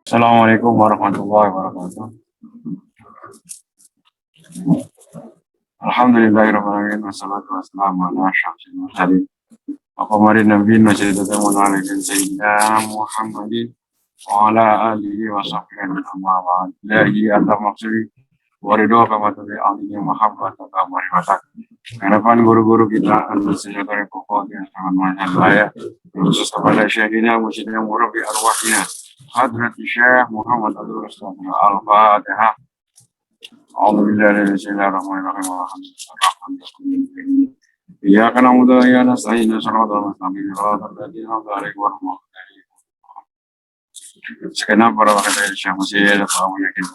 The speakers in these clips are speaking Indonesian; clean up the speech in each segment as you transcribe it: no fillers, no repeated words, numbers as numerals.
Assalamualaikum warahmatullahi wabarakatuh. Alhamdulillahirrahmanirrahim. Wassalatu wassalamu ala asyrafil mursalin. Wa qamaril nabiyyin wa sayyidina alaikum sayyidina Muhammadin wa ala alihi wa sahbihi amma ba'd. Ilahi anta maksudi wa ridho kama tabi alihi Muhammad wa marifatak. Harapan guru-guru kita adalah sejahtera pokok yang sangat mahal khusus kepada syekhina musyidina murabi arwahina Hadrat Syekh Muhammad Abdul Rasulullah Al-Fatihah. Bismillahirrahmanirrahim. Iyyaka na'budu wa iyyaka nasta'in. Shiratal mustaqim. Shiratal ladzina an'amta 'alaihim ghairil maghdubi 'alaihim. Segenap para wakil Syekh Musyid, para yakin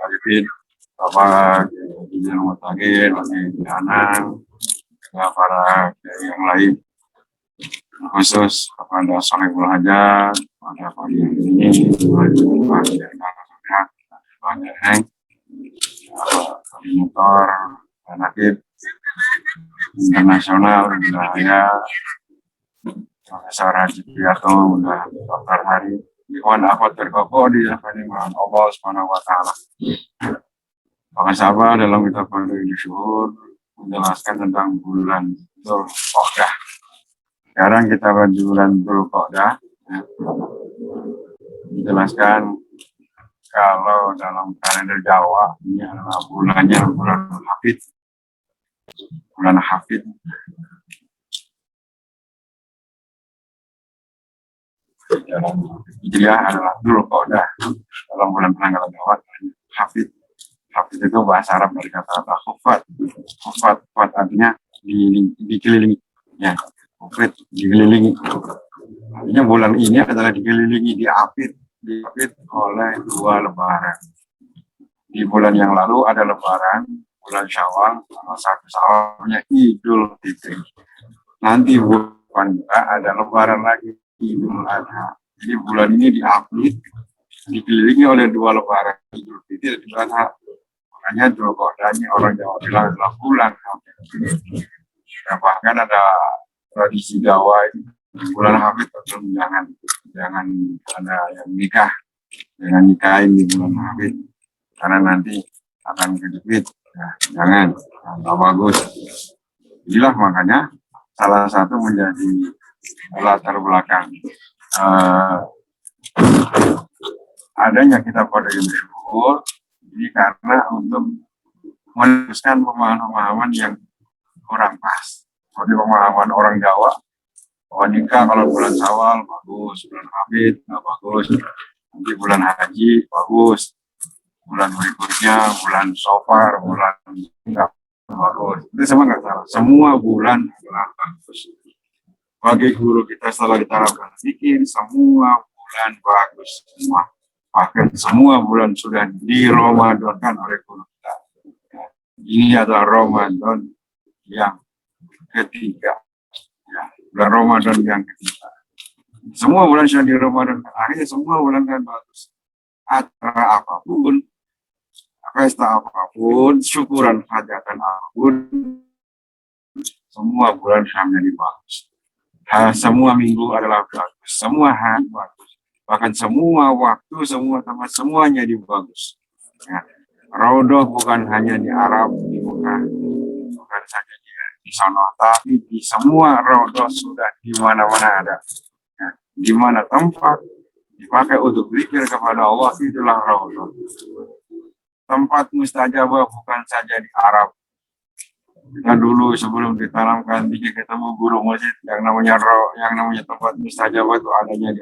arifin, Bapak Ibnu Mutakin, Anak, para yang lain, khusus kepada Salihul Hajat, pada pagi ini, banyak motor Nakib internasional wilayah Profesor Haji Priyato udah Dr. Hari Iwan Ahmad terkokoh di hadapan Allah Subhanahu wa taala. Maka sahabat dalam kitab Fadhilul Syuhur menjelaskan tentang bulan Dzulqa'dah. Sekarang kita pada bulan Dzulqa'dah menjelaskan kalau dalam kalender Jawa ini adalah bulannya bulan Hafid. Bulan Hafid. Dalam Hijriah adalah Dzulqa'dah. Dalam bulan penanggalan Jawa Hafid. Hafid itu bahasa Arab dari kata-kata khufat. Khufat artinya dikelilingi. Ya, khufat dikelilingi. Artinya bulan ini adalah dikelilingi, diapit oleh dua lebaran. Di bulan yang lalu ada lebaran, bulan Syawal, tanggal 1 Syawalnya Idul Fitri. Nanti bulan juga ada lebaran lagi, Idul Adha. Jadi bulan ini diapit, dikelilingi oleh dua lebaran, Idul Fitri dan Idul Adha. Makanya Dzulqa'dah orang Jawa bilang adalah bulan Hafid. Ya, bahkan ada tradisi Jawa ini, bulan Hafid jangan ada yang nikah, jangan nikahin di bulan Hafid karena nanti akan kejepit. Ya, jangan, nggak bagus. Inilah makanya salah satu menjadi latar belakang adanya kitab Fadhilul Syuhur ini karena untuk meneruskan pemahaman-pemahaman yang kurang pas. Seperti pemahaman orang Jawa, bahwa nikah kalau bulan Syawal bagus, bulan Hafid nggak bagus, nanti bulan Haji bagus, bulan berikutnya bulan Safar, bulan nggak bagus. Itu semua nggak salah. Semua bulan adalah bagus. Bagi guru kita setelah diterapkan zikir, semua bulan bagus semua. Bahkan semua bulan sudah diramadankan oleh guru kita. Ini adalah Ramadan yang ketiga. Ya, bulan Ramadan yang ketiga. Semua bulan sudah di Ramadan. Akhirnya semua bulan kan bagus. Acara apapun, pesta apapun, syukuran hajatan apapun, semua bulan menjadi bagus. Semua minggu adalah bagus. Semua hari bagus. Bahkan semua waktu, semua tempat, semuanya di bagus. Ya. Raudhah bukan hanya di Arab, bukan saja di sana, tapi di semua raudhah sudah di mana-mana ada. Ya. Di mana tempat dipakai untuk zikir kepada Allah, itulah raudhah. Tempat mustajabah bukan saja di Arab. Kita dulu sebelum ditanamkan zikir ketemu guru masjid yang namanya tempat mustajabah itu adanya di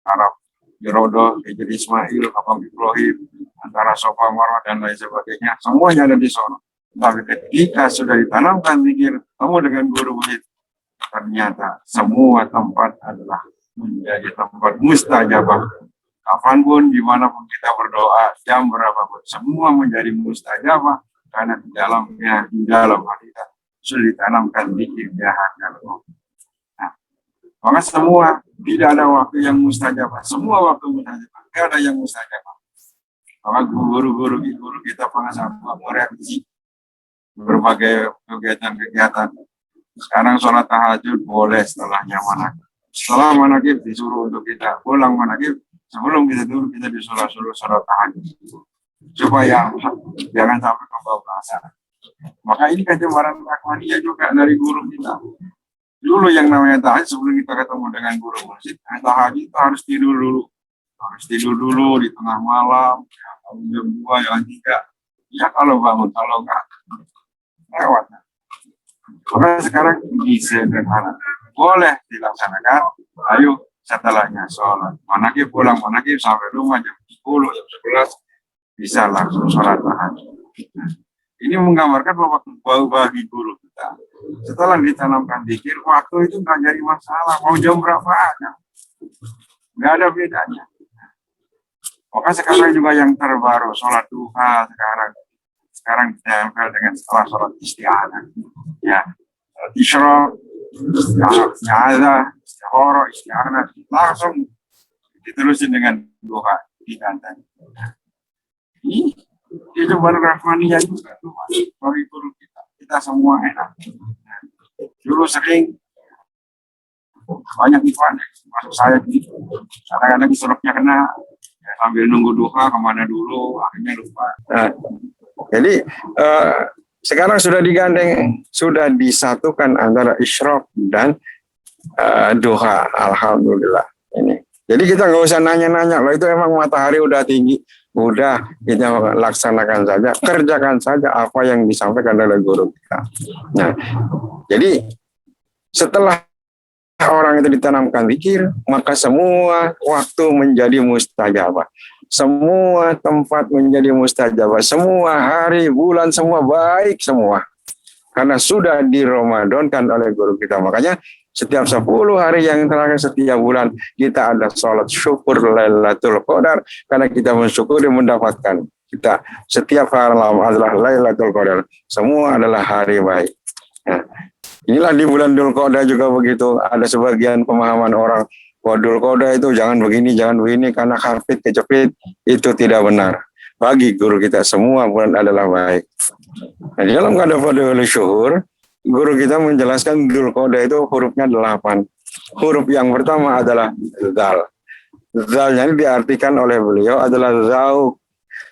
Arab, di Raudhah, Hijr Ismail, Maqam Ibrahim, antara Safa Marwah dan lain sebagainya, semuanya ada di sana. Tapi ketika sudah ditanamkan zikir, kamu dengan guru murid, ternyata semua tempat adalah menjadi tempat mustajabah. Kapanpun, dimanapun kita berdoa, jam berapapun, semua menjadi mustajabah karena di dalam hati kita sudah ditanamkan zikir di hati Allah. Maka semua tidak ada waktu yang mustajabah. Semua waktu mustajabah. Tidak ada yang mustajabah. Maka guru kita pengasah merevisi berbagai kegiatan. Sekarang sholat tahajud boleh setelahnya manakib. Setelah manakib disuruh untuk kita pulang manakib sebelum kita dulu kita disuruh sholat tahajud supaya jangan sampai kebablasan. Maka ini kejemuran rahmaniyah juga dari guru kita. Dulu yang namanya tahajud sebelum kita ketemu dengan guru masjid, tahajud itu harus tidur dulu. Harus tidur dulu di tengah malam, ya, jam 2, jam 3. Ya kalau bangun, kalau enggak, lewat. Maka sekarang disederhana. Boleh dilaksanakan, ayo setelahnya sholat. Manakib pulang, manakib sampai rumah jam 10, jam 11, bisa langsung sholat tahajud. Ini menggambarkan bahwa bagi guru kita, setelah ditanamkan zikir, waktu itu nggak jadi masalah. Mau jam berapa aja, nggak ada bedanya. Maka sekarang juga yang terbaru, sholat duha sekarang ditempel dengan setelah sholat isti'anah. Ya, isyraq, isti'adzah, isti'anah, langsung diterusin dengan duha di kantor. Itu baru rahmaniyah juga tuh bagi guru kita semua enak. Dulu sering banyak ikhwan masuk saya gitu, kadang-kadang seroknya kena ya, sambil nunggu duha kemana dulu akhirnya lupa. Nah, jadi sekarang sudah digandeng, sudah disatukan antara isyraq dan duha. Alhamdulillah ini. Jadi kita nggak usah nanya-nanya, loh itu emang matahari udah tinggi. Udah, kita laksanakan saja, kerjakan saja apa yang disampaikan oleh guru kita. Nah, jadi setelah orang itu ditanamkan zikir, maka semua waktu menjadi mustajabah. Semua tempat menjadi mustajabah. Semua hari, bulan, semua baik semua. Karena sudah diramadankan oleh guru kita. Makanya setiap 10 hari yang terakhir setiap bulan kita ada sholat syukur Lailatul Qadar karena kita mensyukuri mendapatkan kita setiap hari adalah Lailatul Qadar, semua adalah hari baik. Nah, inilah di bulan Dzul Qa'dah juga begitu. Ada sebagian pemahaman orang bahwa Dzul Qa'dah itu jangan begini karena kafir kecepit, itu tidak benar. Bagi guru kita semua bulan adalah baik. Nah, di dalam Qadar Fadhilul Syuhur, guru kita menjelaskan Dzul Qa'dah itu hurufnya 8. Huruf yang pertama adalah zal. Zalnya ini diartikan oleh beliau adalah zauk.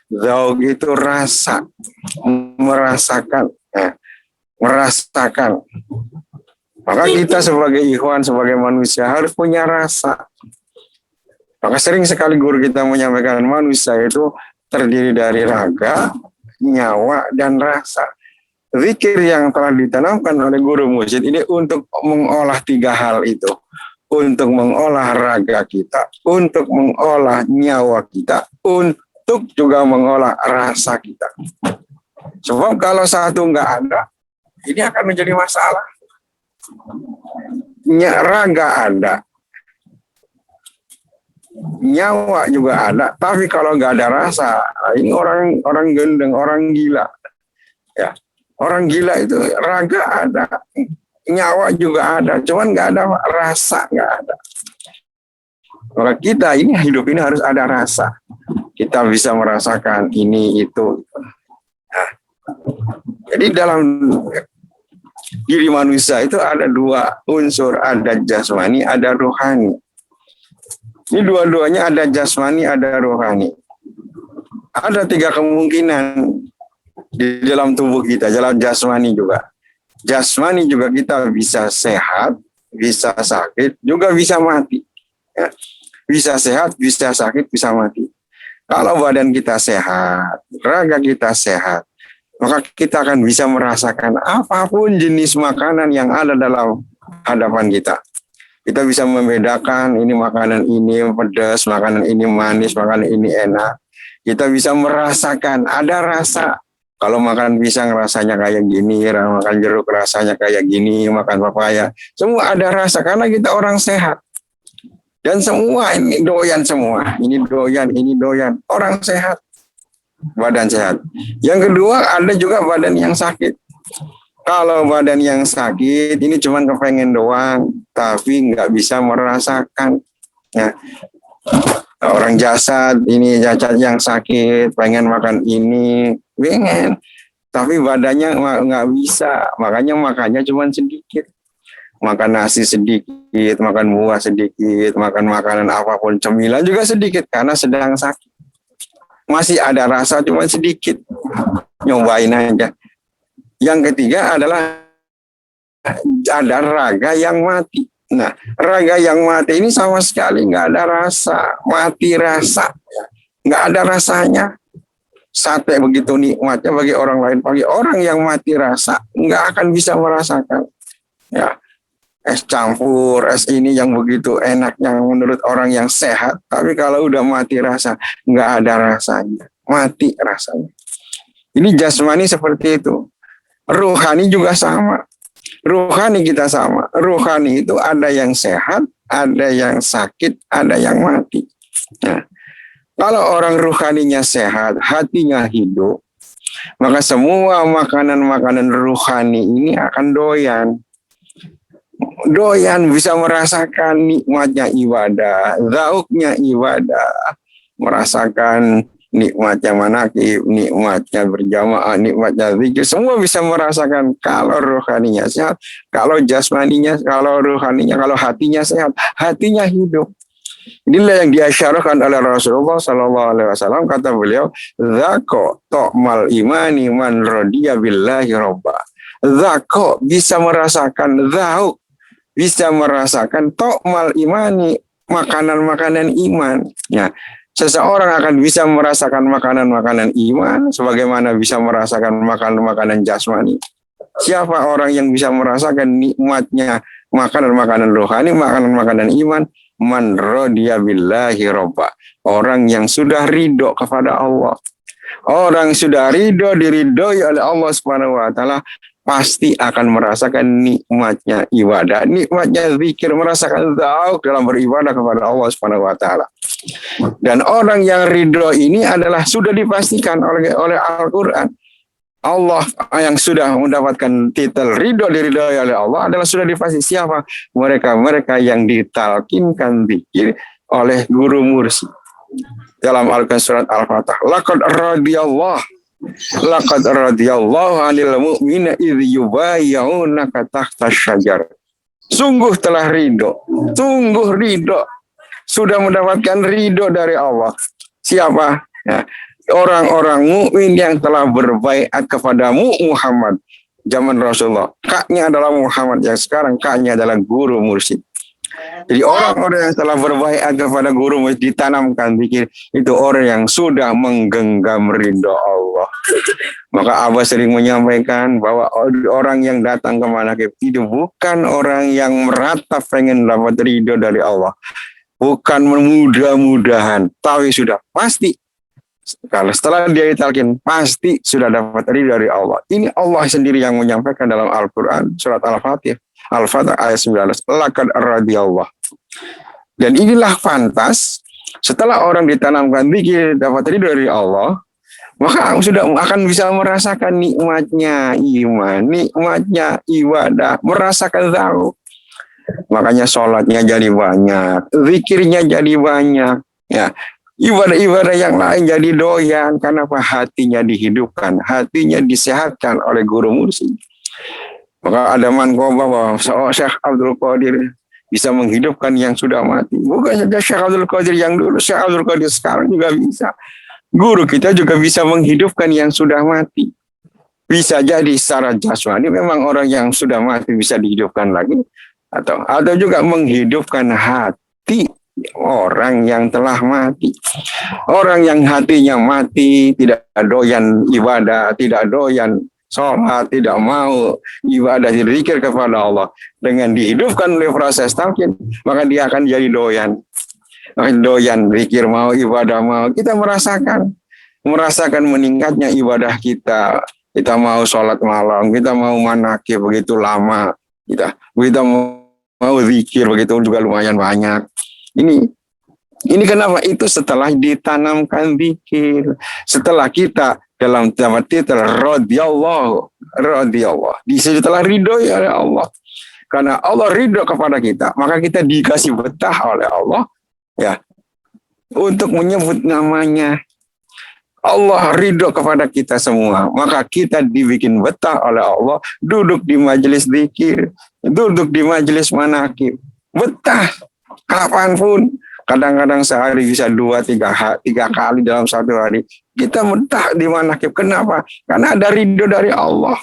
Zauk itu rasa, merasakan. Merasakan. Maka kita sebagai ikhwan, sebagai manusia harus punya rasa. Maka sering sekali guru kita menyampaikan manusia itu terdiri dari raga, nyawa, dan rasa. Zikir yang telah ditanamkan oleh guru mursyid ini untuk mengolah 3 hal itu. Untuk mengolah raga kita, untuk mengolah nyawa kita, untuk juga mengolah rasa kita. Sebab kalau satu nggak ada, ini akan menjadi masalah. Raga ada, nyawa juga ada, tapi kalau nggak ada rasa, ini orang gendeng, orang gila. Ya. Orang gila itu raga ada, nyawa juga ada, cuman nggak ada rasa, nggak ada. Maka kita ini hidup ini harus ada rasa. Kita bisa merasakan ini itu. Nah, jadi dalam diri manusia itu ada 2 unsur, ada jasmani, ada rohani. Ini dua-duanya ada jasmani, ada rohani. Ada 3 kemungkinan di dalam tubuh kita, dalam jasmani juga. Jasmani juga kita bisa sehat, bisa sakit, juga bisa mati. Ya. Bisa sehat, bisa sakit, bisa mati. Kalau badan kita sehat, raga kita sehat, maka kita akan bisa merasakan apapun jenis makanan yang ada dalam hadapan kita. Kita bisa membedakan ini makanan ini pedas, makanan ini manis, makanan ini enak. Kita bisa merasakan, ada rasa. Kalau makan pisang rasanya kayak gini, makan jeruk rasanya kayak gini, makan papaya. Semua ada rasa karena kita orang sehat. Dan semua ini doyan semua. Ini doyan. Orang sehat. Badan sehat. Yang kedua ada juga badan yang sakit. Kalau badan yang sakit ini cuma kepengen doang, tapi nggak bisa merasakan. Ya. Orang jasad ini cacat yang sakit, pengen makan ini, pengen, tapi badannya nggak bisa, makanya makannya cuma sedikit. makan nasi sedikit, makan buah sedikit, makan makanan apapun, cemilan juga sedikit karena sedang sakit. Masih ada rasa cuma sedikit, nyobain aja. Yang ketiga adalah ada raga yang mati. Nah, raga yang mati ini sama sekali nggak ada rasa, mati rasa, nggak ada rasanya. Sate begitu nikmatnya bagi orang lain, bagi orang yang mati rasa nggak akan bisa merasakan. Ya, es campur, es ini yang begitu enaknya menurut orang yang sehat, tapi kalau udah mati rasa nggak ada rasanya, mati rasanya. Ini jasmani seperti itu. Ruhani juga sama. Ruhani kita sama. Ruhani itu ada yang sehat, ada yang sakit, ada yang mati. Nah, kalau orang ruhaninya sehat, hatinya hidup, maka semua makanan-makanan ruhani ini akan doyan. Doyan bisa merasakan nikmatnya ibadah, zauknya ibadah, merasakan nikmatnya manakib, nikmatnya berjamaah, nikmatnya zikir, semua bisa merasakan kalau rohaninya sehat, kalau jasmaninya, kalau rohaninya, kalau hatinya sehat, hatinya hidup. Inilah yang diasyarahkan oleh Rasulullah SAW, kata beliau, "Zako to'mal imani man rodiya billahi robba." Zako bisa merasakan, zauk bisa merasakan to'mal imani, makanan-makanan iman. Ya, seseorang akan bisa merasakan makanan-makanan iman sebagaimana bisa merasakan makanan-makanan jasmani. Siapa orang yang bisa merasakan nikmatnya makanan-makanan rohani, makanan-makanan iman? Man rodiya billahi robba. Orang yang sudah ridho kepada Allah. Orang sudah ridho, diridhoi oleh Allah Subhanahu wa taala, pasti akan merasakan nikmatnya ibadah, nikmatnya zikir, merasakan zauk dalam beribadah kepada Allah Subhanahu wa taala. Dan orang yang ridho ini adalah sudah dipastikan oleh Al-Qur'an. Allah yang sudah mendapatkan titel ridho, diridhoi oleh Allah adalah sudah dipasti siapa? Mereka yang ditalkinkan zikir oleh guru mursyid. Dalam Al-Quran surat Al-Fatah, laqad radiyallahu 'anil mu'mina idh yubayyi'unaka tahta syajar. Sungguh telah ridho, sungguh ridho, sudah mendapatkan ridho dari Allah. Siapa? Ya, orang-orang mukmin yang telah berbaiat kepadamu Muhammad zaman Rasulullah. Kaknya adalah Muhammad, yang sekarang kaknya adalah guru mursyid. Jadi orang-orang yang telah berbaiat kepada guru mursyid, ditanamkan pikir, itu orang yang sudah menggenggam ridho Allah. Maka Abah sering menyampaikan bahwa orang yang datang ke manakib itu bukan orang yang meratap pengen dapat ridho dari Allah, bukan mudah-mudahan, tapi sudah pasti. Kalau setelah dia ditalkin, pasti sudah dapat ridho dari Allah. Ini Allah sendiri yang menyampaikan dalam Al-Quran, surat Al-Fatah ayat 19. Laqad radiyallahu. Dan inilah pantas, setelah orang ditanamkan zikir, dapat ridho dari Allah, maka sudah akan bisa merasakan nikmatnya iman, nikmatnya ibadah, merasakan zauk. Makanya sholatnya jadi banyak, zikirnya jadi banyak, ya. Ibadah-ibadah yang lain jadi doyan. Kenapa? Hatinya dihidupkan, hatinya disehatkan oleh guru mursyid. Maka ada manqobah bahwa Syekh Abdul Qadir bisa menghidupkan yang sudah mati. Bukan saja Syekh Abdul Qadir yang dulu, Syekh Abdul Qadir sekarang juga bisa. Guru kita juga bisa menghidupkan yang sudah mati. Bisa jadi secara jasmani memang orang yang sudah mati bisa dihidupkan lagi, atau juga menghidupkan hati orang yang telah mati. Orang yang hatinya mati, tidak doyan ibadah, tidak doyan sholat, tidak mau ibadah, zikir kepada Allah, dengan dihidupkan oleh proses talqin, maka dia akan jadi doyan. Doyan zikir, mau ibadah, mau. Kita merasakan meningkatnya ibadah kita. Kita mau sholat malam, kita mau manakib begitu lama, kita mau zikir begitu juga lumayan banyak. Ini kenapa? Itu setelah ditanamkan zikir, setelah kita dalam titel radhiyallahu, setelah ridho oleh Allah. Karena Allah ridho kepada kita, maka kita dikasih betah oleh Allah, ya, untuk menyebut namanya. Allah ridho kepada kita semua, maka kita dibikin betah oleh Allah, duduk di majelis zikir, duduk di majelis manakib, betah kapanpun. Kadang-kadang sehari bisa 2-3 kali dalam satu hari. Kita betah di manakib. Kenapa? Karena ada ridho dari Allah.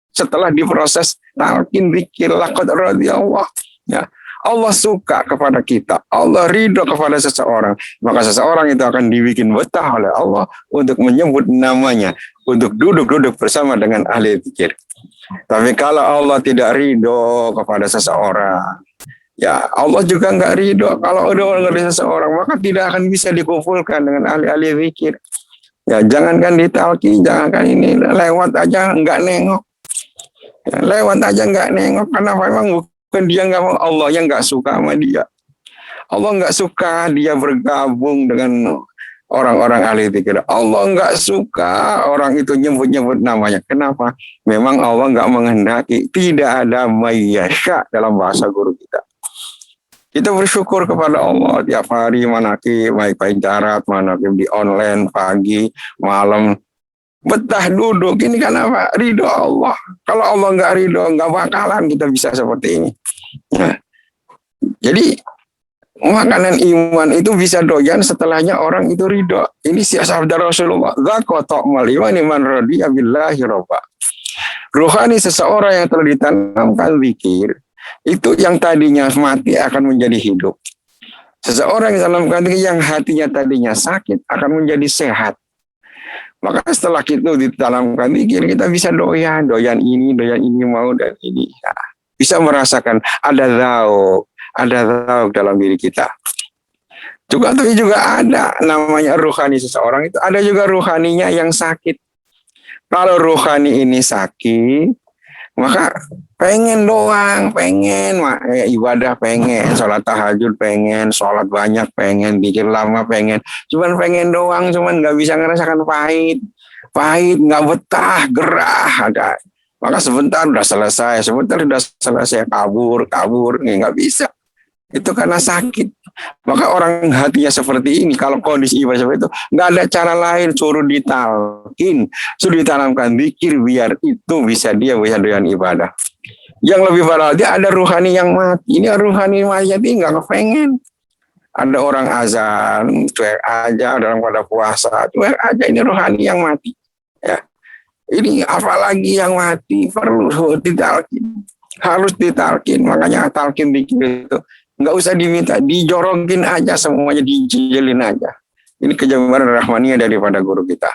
Setelah diproses talqin zikir laqad radhiyallah. Ya. Allah suka kepada kita. Allah ridho kepada seseorang. Maka seseorang itu akan dibikin betah oleh Allah untuk menyebut namanya. Untuk duduk-duduk bersama dengan ahli zikir. Tapi kalau Allah tidak ridho kepada seseorang, ya Allah juga nggak ridho. Kalau udah dari seseorang, maka tidak akan bisa dikumpulkan dengan ahli-ahli zikir. Ya jangankan ditalki, jangankan ini lewat aja nggak nengok. Ya, lewat aja nggak nengok karena memang bukan dia nggak mau, Allah yang nggak suka sama dia. Allah nggak suka dia bergabung dengan orang-orang ahli zikir. Allah nggak suka orang itu nyebut-nyebut namanya. Kenapa? Memang Allah nggak menghendaki. Tidak ada mayyasya dalam bahasa guru kita. Kita bersyukur kepada Allah tiap hari manakib, baik darat, manakib di online, pagi, malam. Betah duduk. Ini kan apa? Ridho Allah. Kalau Allah nggak ridho, nggak bakalan kita bisa seperti ini. Nah, jadi makanan iman itu bisa doyan setelahnya orang itu ridho. Ini sabda Rasulullah. Dzaka ta'mal iman man radiya billahi rabba. Rohani seseorang yang telah ditanamkan zikir, itu yang tadinya mati akan menjadi hidup. Seseorang yang ditanamkan zikir yang hatinya tadinya sakit akan menjadi sehat. Maka setelah kita ditanamkan zikir, kita bisa doyan ini mau dan ini. Nah, bisa merasakan ada zauk dalam diri kita. Tapi juga ada namanya rohani seseorang itu. Ada juga rohaninya yang sakit. Kalau rohani ini sakit, maka pengen doang, ibadah pengen, sholat tahajud pengen, sholat banyak pengen, zikir lama pengen. Cuman pengen doang, cuman nggak bisa ngerasakan pahit, nggak betah, gerah ada. Maka sebentar udah selesai, kabur, nggak bisa. Itu karena sakit. Maka orang hatinya seperti ini, kalau kondisi ibadah seperti itu, nggak ada cara lain, suruh ditanamkan zikir biar itu bisa doyan ibadah. Yang lebih parah dia ada ruhani yang mati. Ini ruhani mati nggak kepengen. Ada orang azan, cuek aja, dalam pada puasa, cuek aja, ini ruhani yang mati. Ya. Ini apalagi yang mati perlu ditalkin. Harus ditalkin, makanya talkin zikir itu nggak usah diminta, dijorokin aja semuanya, dijelin aja. Ini kejabaran rahmaniyah daripada guru kita.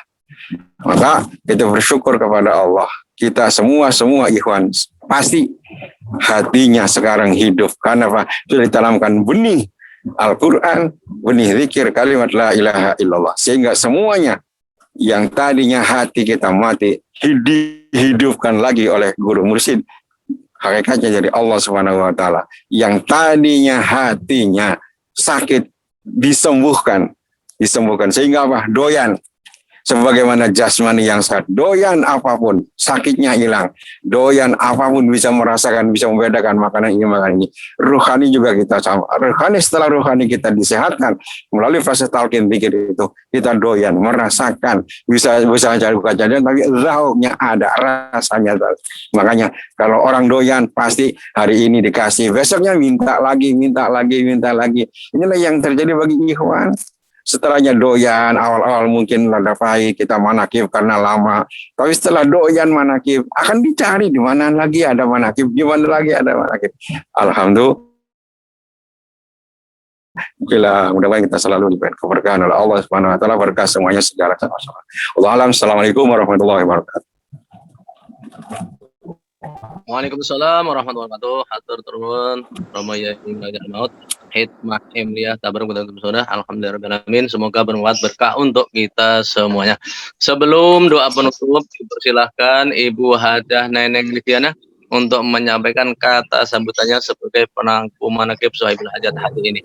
Maka kita bersyukur kepada Allah. Kita semua ikhwan pasti hatinya sekarang hidup karena apa? Sudah ditanamkan benih Al-Quran, benih zikir kalimat la ilaha illallah, sehingga semuanya yang tadinya hati kita mati dihidupkan lagi oleh guru mursyid. Hakikatnya dari Allah Subhanahu wa taala. Yang tadinya hatinya sakit disembuhkan sehingga apa? Doyan. Sebagaimana jasmani yang sehat, doyan apapun, sakitnya hilang, doyan apapun bisa merasakan, bisa membedakan makanan ini. Ruhani juga kita sama. Ruhani setelah ruhani kita disehatkan melalui fase talqin zikir itu, kita doyan merasakan, bisa cari kejadian, tapi zauknya ada, rasanya. Makanya kalau orang doyan pasti hari ini dikasih, besoknya minta lagi. Inilah yang terjadi bagi ikhwan. Setelahnya doyan, awal-awal mungkin rada pahit, kita manakib karena lama. Tapi setelah doyan manakib, akan dicari di mana lagi ada manakib, di mana lagi ada manakib. Alhamdulillah, mudah-mudahan kita selalu diberikan keberkahan oleh Allah Subhanahu wa taala, berkah semuanya segala masalah. Assalamualaikum warahmatullahi wabarakatuh. Waalaikumsalam warahmatullahi wabarakatuh. Hatur turun Ramaya Imrajan Maut Hikmah Emliah Tabarung Sudah. Alhamdulillah. Semoga bermanfaat berkah untuk kita semuanya. Sebelum doa penutup, dipersilahkan Ibu Hadah Neneng Liviana untuk menyampaikan kata sambutannya sebagai penangku manakib Sohibul Hajat hari ini.